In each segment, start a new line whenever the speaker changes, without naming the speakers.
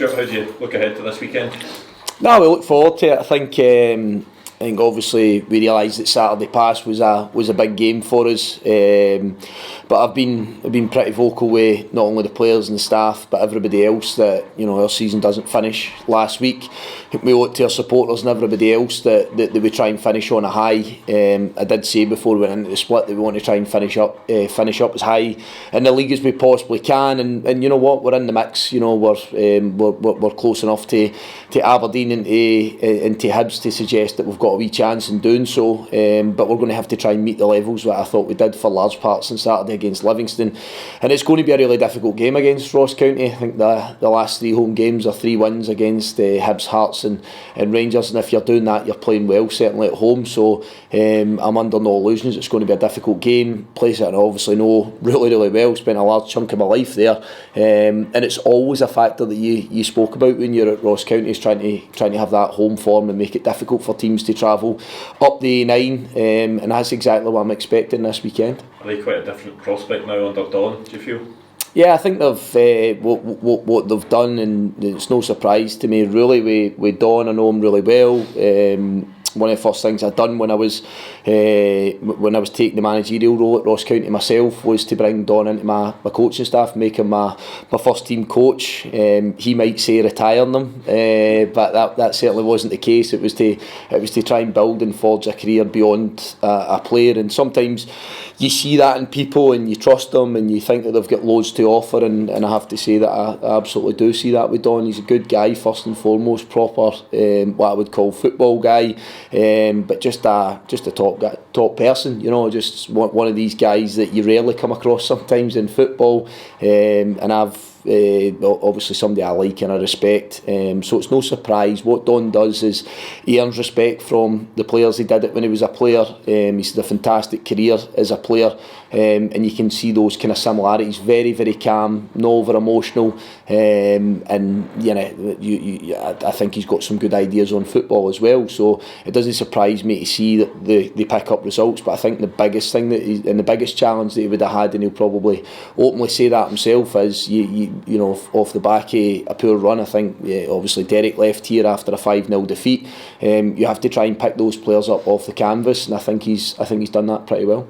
Stuart, how do you look ahead to this weekend?
No, we look forward to it. I think obviously we realised that Saturday past was a big game for us, but I've been pretty vocal with not only the players and the staff but everybody else that our season doesn't finish last week. I think we owe it to our supporters and everybody else that we try and finish on a high. I did say before we went into the split that we want to try and finish up as high in the league as we possibly can, and you know what, we're in the mix. We're close enough to Aberdeen and to Hibs to suggest that we've got a wee chance in doing so, but we're going to have to try and meet the levels that I thought we did for large parts on Saturday against Livingston, and it's going to be a really difficult game against Ross County. I think the last 3 home games are 3 wins against Hibs, Hearts and Rangers, and if you're doing that you're playing well, certainly at home, so I'm under no illusions it's going to be a difficult game. Place that I obviously know really well, spent a large chunk of my life there, and it's always a factor that you spoke about when you're at Ross County, is trying to have that home form and make it difficult for teams to travel up the A9, and that's exactly what I'm expecting this weekend.
Are they quite a different prospect now under Don, do you feel?
Yeah, I think they've what they've done, and it's no surprise to me really with Don. I know him really well. One of the first things I'd done when I was taking the managerial role at Ross County myself was to bring Don into my coaching staff, make him my first team coach. He might say retiring them, but that certainly wasn't the case. It was to try and build and forge a career beyond a player, and sometimes you see that in people and you trust them and you think that they've got loads to offer, and I have to say that I absolutely do see that with Don. He's a good guy first and foremost, proper what I would call football guy, but just a top person, just one of these guys that you rarely come across sometimes in football, and I've obviously somebody I like and I respect, so it's no surprise. What Don does is he earns respect from the players. He did it when he was a player. He's had a fantastic career as a player, and you can see those kind of similarities. Very, very calm, no over emotional, and I think he's got some good ideas on football as well, so it doesn't surprise me to see that they pick up results. But I think the biggest thing and the biggest challenge that he would have had, and he'll probably openly say that himself, is off the back of a poor run. I think obviously Derek left here after a 5-0 defeat. You have to try and pick those players up off the canvas, and I think he's done that pretty well.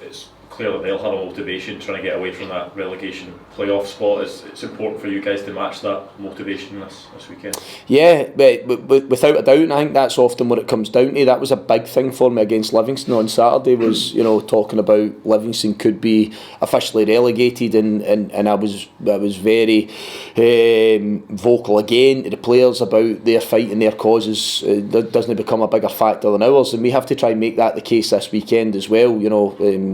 It's clear that they'll have a motivation trying to get away from that relegation playoff spot. It's important for you guys to match that motivation this weekend.
Yeah, but without a doubt, and I think that's often what it comes down to. That was a big thing for me against Livingston on Saturday, was talking about Livingston could be officially relegated, and I was very vocal again to the players about their fight and their causes. That doesn't become a bigger factor than ours, and we have to try and make that the case this weekend as well.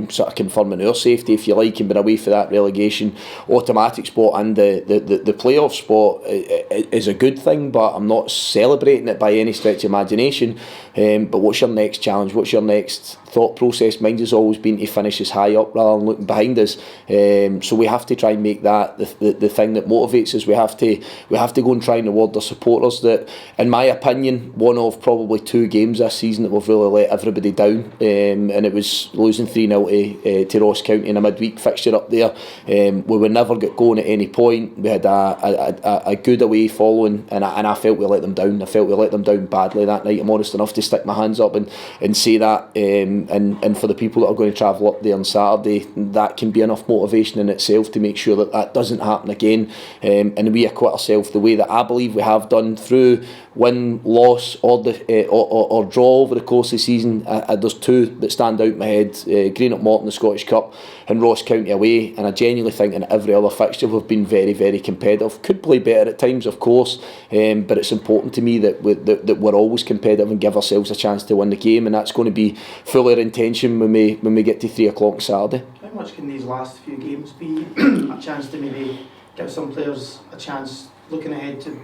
Sort of confirming our safety, if you like, and being away for that relegation automatic spot, and the playoff spot is a good thing, but I'm not celebrating it by any stretch of imagination. But what's your next challenge? What's your next thought process? Mine has always been to finish us high up rather than looking behind us. So we have to try and make that the thing that motivates us. We have to go and try and reward the supporters that, in my opinion, one of probably 2 games this season that we've really let everybody down, and it was losing 3-0 to Ross County in a midweek fixture up there. We would never get going at any point. We had a good away following, and I felt we let them down. I felt we let them down badly that night. I'm honest enough to stick my hands up and say that, and for the people that are going to travel up there on Saturday, that can be enough motivation in itself to make sure that doesn't happen again, and we acquit ourselves the way that I believe we have done through win, loss, or draw over the course of the season. There's 2 that stand out in my head: Greenock Morton, the Scottish Cup, and Ross County away. And I genuinely think in every other fixture we've been very, very competitive. Could play better at times, of course, but it's important to me that we're always competitive and give ourselves a chance to win the game, and that's going to be full of intention when we get to 3 o'clock Saturday.
How much can these last few games be a chance to maybe give some players a chance looking ahead to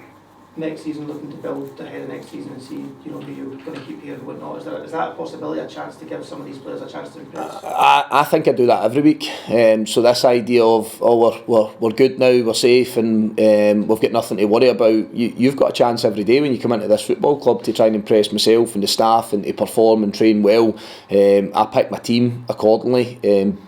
next season, looking to build ahead of next season and see, you know, who you're going to keep here and whatnot? Is that a possibility, a chance to give some of these players a chance to impress?
I think I do that every week. So this idea of we're good now, we're safe, and we've got nothing to worry about. You've got a chance every day when you come into this football club to try and impress myself and the staff and to perform and train well. I pick my team accordingly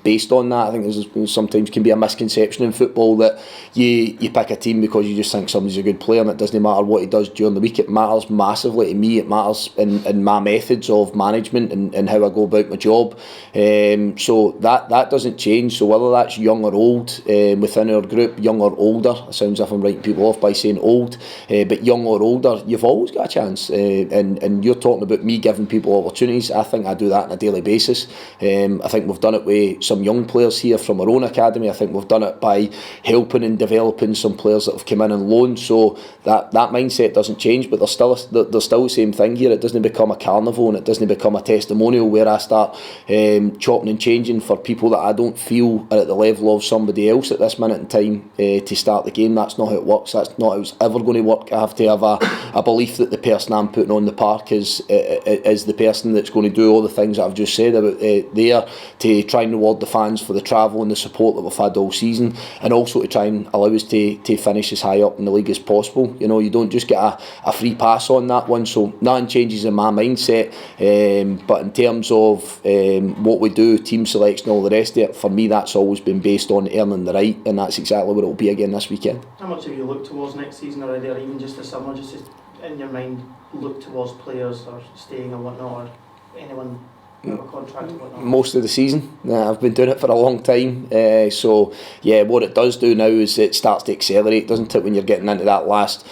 based on that. I think there's sometimes can be a misconception in football that you pick a team because you just think somebody's a good player and it doesn't matter what he does during the week. It matters massively to me. It matters in my methods of management and how I go about my job. So that doesn't change. So whether that's young or old within our group, young or older, it sounds as if I'm writing people off by saying old, but young or older, you've always got a chance. And you're talking about me giving people opportunities. I think I do that on a daily basis. I think we've done it with some young players here from our own academy. I think we've done it by helping and developing some players that have come in on loan. So that mindset doesn't change, but there's still the same thing here. It doesn't become a carnival and it doesn't become a testimonial where I start chopping and changing for people that I don't feel are at the level of somebody else at this minute in time to start the game. That's not how it works. That's not how it's ever going to work. I have to have a belief that the person I'm putting on the park is the person that's going to do all the things that I've just said about there, to try and reward the fans for the travel and the support that we've had all season, and also to try and allow us to finish as high up in the league as possible. You know, you don't just get a free pass on that one, so nothing changes in my mindset, but in terms of what we do, team selection, all the rest of it, for me that's always been based on earning the right, and that's exactly what it will be again this weekend.
How much have you looked towards next season already, or even just the summer, just in your mind look towards players or staying or whatnot, or anyone have a contract or whatnot?
Most of the season. I've been doing it for a long time, so yeah, what it does do now is it starts to accelerate, doesn't it, when you're getting into that last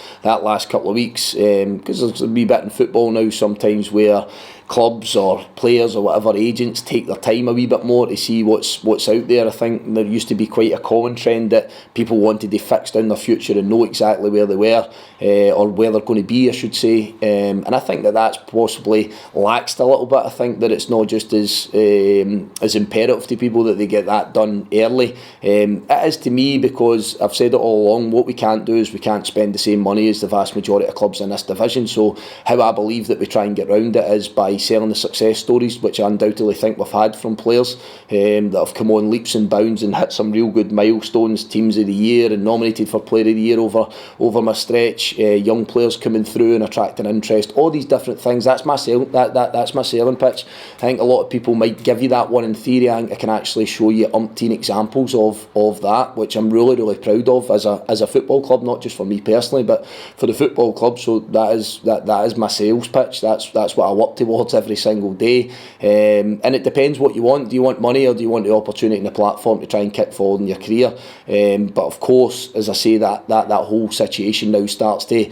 couple of weeks, because there's a wee bit in football now sometimes where clubs or players or whatever agents take their time a wee bit more to see what's out there. I think there used to be quite a common trend that people wanted to fix down their future and know exactly where they were, or where they're going to be, I should say, and I think that's possibly laxed a little bit. I think that it's not just as imperative to people that they get that done early. It is to me, because I've said it all along, what we can't do is we can't spend the same money as the vast majority of clubs in this division. So how I believe that we try and get around it is by selling the success stories, which I undoubtedly think we've had from players that have come on leaps and bounds and hit some real good milestones, teams of the year and nominated for player of the year over my stretch, young players coming through and attracting interest, all these different things. That's my that's my selling pitch. I think a lot of people might give you that one in theory. I think I can actually show you umpteen examples of that, which I'm really proud of as a football club, not just for me personally but for the football club. So that is my sales pitch. That's what I work towards every single day, and it depends what you want. Do you want money or do you want the opportunity and the platform to try and kick forward in your career? But of course, as I say, that whole situation now starts to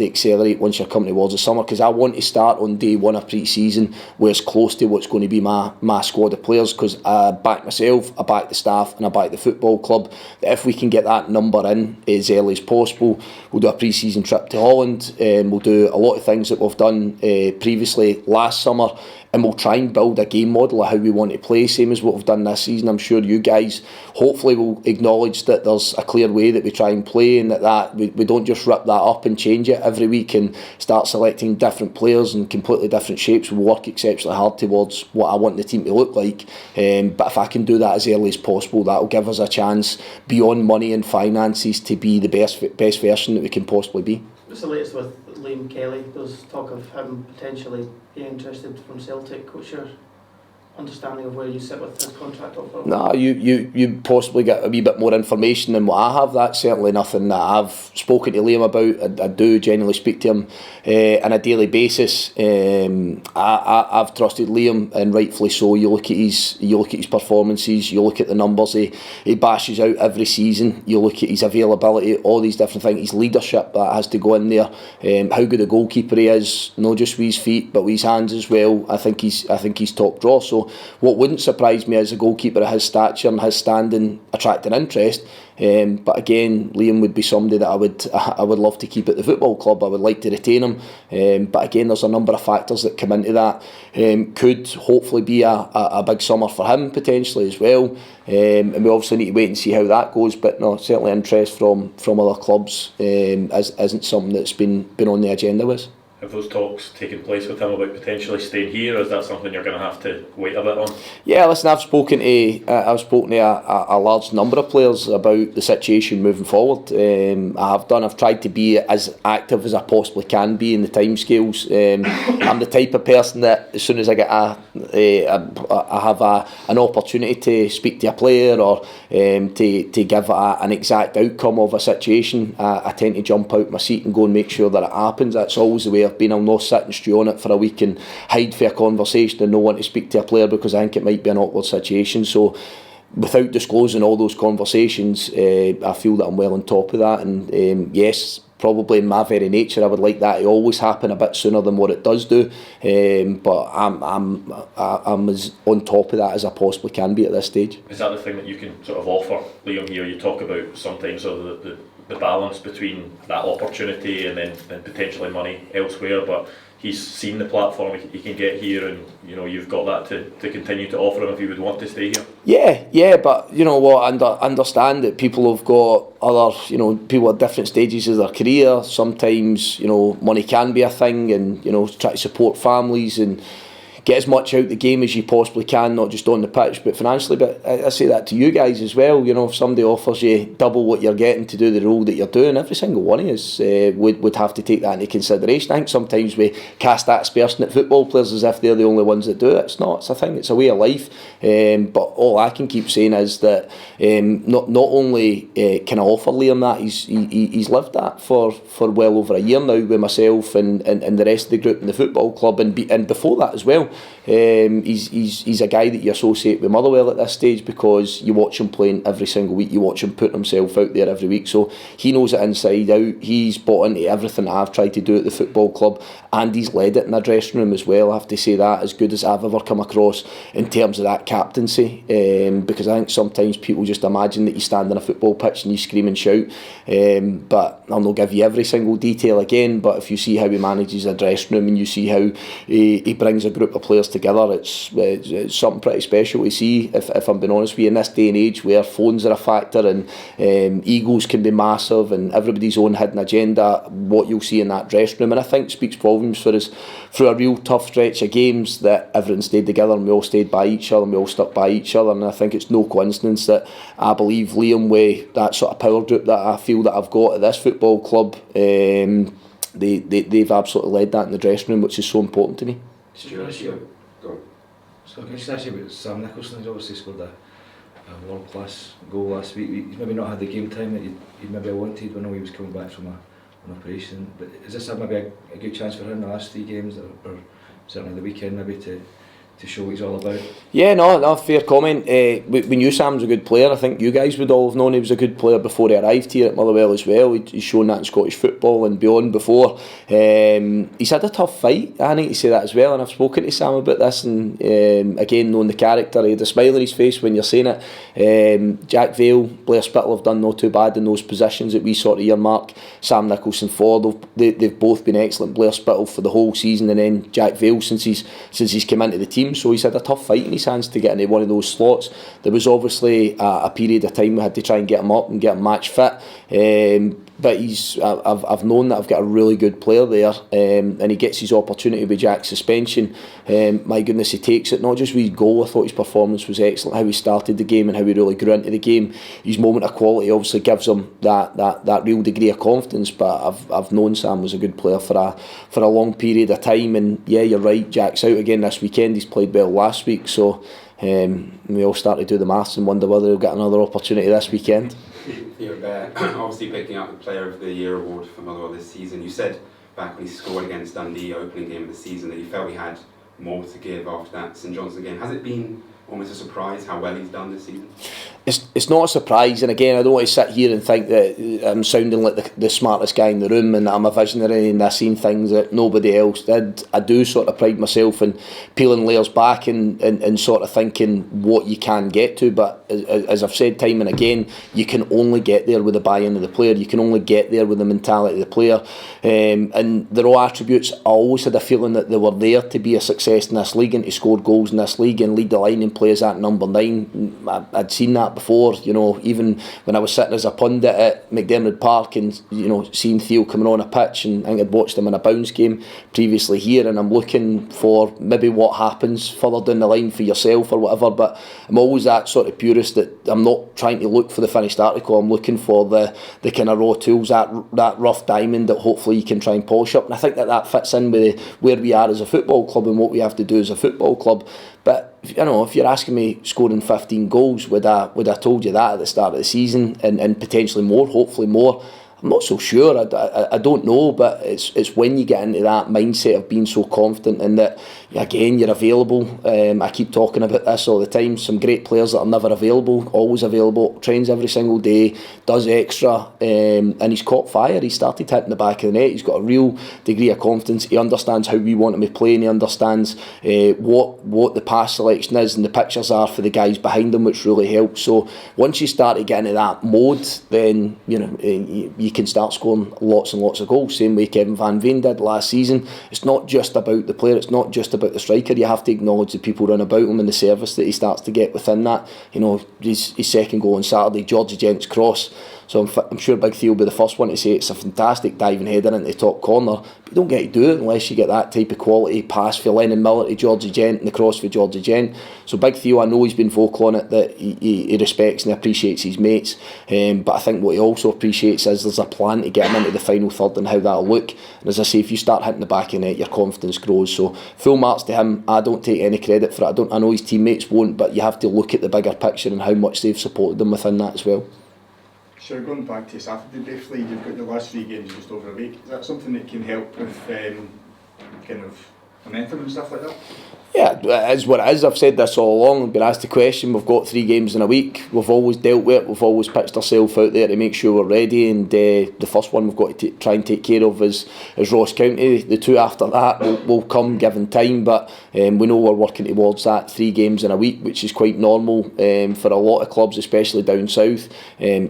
accelerate once you're coming towards the summer, because I want to start on day one of pre-season where it's close to what's going to be my squad of players, because I back myself, I back the staff and I back the football club. If we can get that number in as early as possible, we'll do a pre-season trip to Holland, we'll do a lot of things that we've done previously last summer, and we'll try and build a game model of how we want to play, same as what we've done this season. I'm sure you guys hopefully will acknowledge that there's a clear way that we try and play, and that we don't just rip that up and change it every week and start selecting different players in completely different shapes. We'll work exceptionally hard towards what I want the team to look like, but if I can do that as early as possible, that'll give us a chance beyond money and finances to be the best version that we can possibly be.
What's the latest with Liam Kelly? There's talk of him potentially being interested from Celtic. What's your understanding of where you sit with his contract offer? No,
you possibly get a wee bit more information than what I have. That's certainly nothing that I've spoken to Liam about. I do generally speak to him on a daily basis. I've trusted Liam, and rightfully so. You look at his performances, you look at the numbers he bashes out every season, you look at his availability, all these different things, his leadership that has to go in there, how good a goalkeeper he is, not just with his feet but with his hands as well. I think he's top draw. So what wouldn't surprise me as a goalkeeper of his stature and his standing attracting interest, But again, Liam would be somebody that I would love to keep at the football club. I would like to retain him. But again, there's a number of factors that come into that. Could hopefully be a big summer for him potentially as well. And we obviously need to wait and see how that goes. But no, certainly interest from other clubs isn't something that's been on the agenda with us.
Have those talks taken place with him about potentially staying here, or is that something you're going to have to wait a bit on? Yeah,
listen, I've spoken to a large number of players about the situation moving forward. I've tried to be as active as I possibly can be in the timescales. I'm the type of person that as soon as I get I have an opportunity to speak to a player or to give an exact outcome of a situation, I tend to jump out my seat and go and make sure that it happens. That's always the way I've been. I'll not sit and stew on it for a week and hide for a conversation and not want to speak to a player because I think it might be an awkward situation. So without disclosing all those conversations, I feel that I'm well on top of that. And yes, probably in my very nature, I would like that to always happen a bit sooner than what it does do. But I'm as on top of that as I possibly can be at this stage.
Is that the thing that you can sort of offer Liam here? You talk about sometimes the balance between that opportunity and then potentially money elsewhere, but he's seen the platform he can get here, and you've got that to continue to offer him if he would want to stay here.
Yeah, but you know what, understand that people have got other, people at different stages of their career. Sometimes money can be a thing, and try to support families and get as much out the game as you possibly can, not just on the pitch but financially. But I say that to you guys as well. If somebody offers you double what you're getting to do the role that you're doing, every single one of us would have to take that into consideration. I think sometimes we cast that aspersion at football players as if they're the only ones that do it. It's not. It's a thing. It's a way of life. But all I can keep saying is that not only can I offer Liam that, he's lived that for well over a year now with myself and the rest of the group in the football club, and before that as well. He's a guy that you associate with Motherwell at this stage because you watch him playing every single week, you watch him putting himself out there every week, so he knows it inside out. He's bought into everything that I've tried to do at the football club, and he's led it in the dressing room as well. I have to say that, as good as I've ever come across in terms of that captaincy, because I think sometimes people just imagine that you stand on a football pitch and you scream and shout, but I'll not give you every single detail again, but if you see how he manages a dressing room and you see how he brings a group of players together, it's something pretty special to see, if I'm being honest with you, in this day and age where phones are a factor and egos can be massive and everybody's own hidden agenda. What you'll see in that dressing room, and I think speaks volumes for us through a real tough stretch of games, that everyone stayed together and we all stayed by each other and we all stuck by each other. And I think it's no coincidence that I believe Liam, with that sort of power group that I feel that I've got at this football club, they've absolutely led that in the dressing room, which is so important to me.
Stuart, so can I just ask you about Sam Nicholson? He's obviously scored a world-class goal last week. He's maybe not had the game time that you'd maybe wanted. I know he was coming back from an operation, but is this maybe a good chance for him in the last 3 games, or certainly the weekend, maybe to show what he's all about?
Yeah, no, fair comment. We knew Sam's a good player. I think you guys would all have known he was a good player before he arrived here at Motherwell as well. He's shown that in Scottish football and beyond before. He's had a tough fight, I need to say that as well, and I've spoken to Sam about this, and again, knowing the character, he had a smile on his face when you're saying it. Jack Vale, Blair Spittle have done not too bad in those positions that we sort of earmark Sam Nicholson for. They've both been excellent. Blair Spittle for the whole season, and then Jack Vale since he's come into the team. So he's had a tough fight in his hands to get into one of those slots. There was obviously a period of time we had to try and get him up and get him match fit, but I've known that I've got a really good player there, and he gets his opportunity with Jack's suspension. My goodness, he takes it. Not just with his goal, I thought his performance was excellent, how he started the game and how he really grew into the game. His moment of quality obviously gives him that real degree of confidence, but I've known Sam was a good player for a long period of time. And yeah, you're right, Jack's out again this weekend. He's played well last week, so we all start to do the maths and wonder whether he'll get another opportunity this weekend.
You're obviously picking up the Player of the Year award for Motherwell this season. You said back when he scored against Dundee, opening game of the season, that you felt he had more to give after that St Johnstone game. Has it been almost a surprise how well he's done this season?
It's not a surprise, and again, I don't want to sit here and think that I'm sounding like the smartest guy in the room and that I'm a visionary and I've seen things that nobody else did. I do sort of pride myself in peeling layers back and sort of thinking what you can get to, but as I've said time and again, you can only get there with the buy-in of the player, you can only get there with the mentality of the player, and they're all attributes. I always had a feeling that they were there to be a success in this league and to score goals in this league and lead the line and play as that number 9. I'd seen that before, you know, even when I was sitting as a pundit at McDermott Park and, you know, seeing Theo coming on a pitch, and I think I'd watched him in a Bounce game previously here, and I'm looking for maybe what happens further down the line for yourself or whatever, but I'm always that sort of purist that I'm not trying to look for the finished article. I'm looking for the kind of raw tools, that rough diamond that hopefully you can try and polish up, and I think that fits in with where we are as a football club and what we have to do as a football club. But you know, if you're asking me scoring 15 goals, would I told you that at the start of the season and potentially more, hopefully more? I'm not so sure. I don't know, but it's when you get into that mindset of being so confident and that again you're available. I keep talking about this all the time. Some great players that are never available, always available, trains every single day, does extra, and he's caught fire. He started hitting the back of the net. He's got a real degree of confidence. He understands how we want him to play, and he understands what the pass selection is and the pictures are for the guys behind him, which really helps. So once you start to get into that mode, then you know you can start scoring lots and lots of goals, same way Kevin Van Veen did last season. It's not just about the player, it's not just about the striker. You have to acknowledge the people run about him and the service that he starts to get within that. You know, his second goal on Saturday, Georgie Gent's cross, so I'm sure Big Theo will be the first one to say it's a fantastic diving header into the top corner, but you don't get to do it unless you get that type of quality pass for Lennon Miller to Georgie Gent and the cross for Georgie Gent. So Big Theo, I know he's been vocal on it, that he respects and appreciates his mates, but I think what he also appreciates is there's a plan to get him into the final third and how that'll look. And as I say, if you start hitting the back of the net, your confidence grows. So full marks to him. I don't take any credit for it. I know his teammates won't, but you have to look at the bigger picture and how much they've supported them within that as well.
So going back to Saturday briefly, you've got the last 3 games just over a week. Is that something that can help with kind of momentum and stuff like that?
Yeah, it is what it is. I've said this all along. I've been asked the question. We've got 3 games in a week. We've always dealt with it. We've always pitched ourselves out there to make sure we're ready. And the first one we've got to try and take care of is Ross County. The 2 after that will come given time. But we know we're working towards that 3 games in a week, which is quite normal for a lot of clubs, especially down south.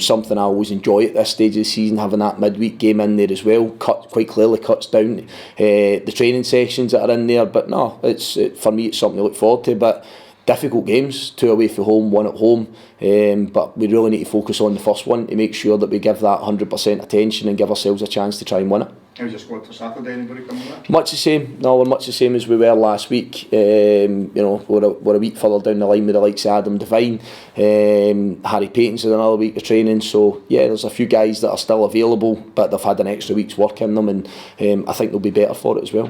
Something I always enjoy at this stage of the season, having that midweek game in there as well. Quite clearly cuts down the training sessions that are in there. But no, for me it's something to look forward to. But difficult games, 2 away from home, 1 at home, but we really need to focus on the first one to make sure that we give that 100% attention and give ourselves a chance to try and win it.
How's your squad for Saturday? Anybody coming back?
Much the same. No, we're much the same as we were last week. You know, we're a week further down the line with the likes of Adam Devine. Harry Payton's had another week of training. So yeah, there's a few guys that are still available, but they've had an extra week's work in them, and I think they'll be better for it as well.